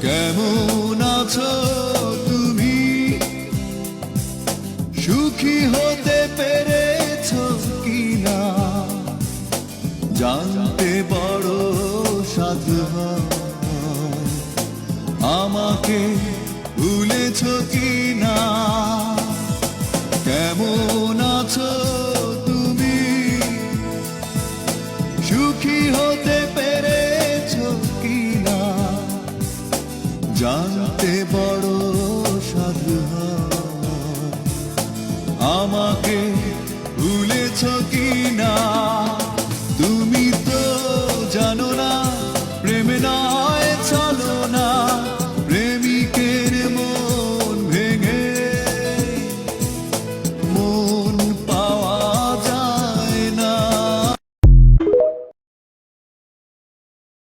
কেমন আছো তুমি? সুখী হতে পেরেছো কিনা জানতে বড় সাধু হয়। আমাকে ভুলেছো কিনা? কেমন আছো তুমি? সুখী হতে পেরেছো কিনা জানতে বড় সাধু হয়। আমাকে ভুলেছো কি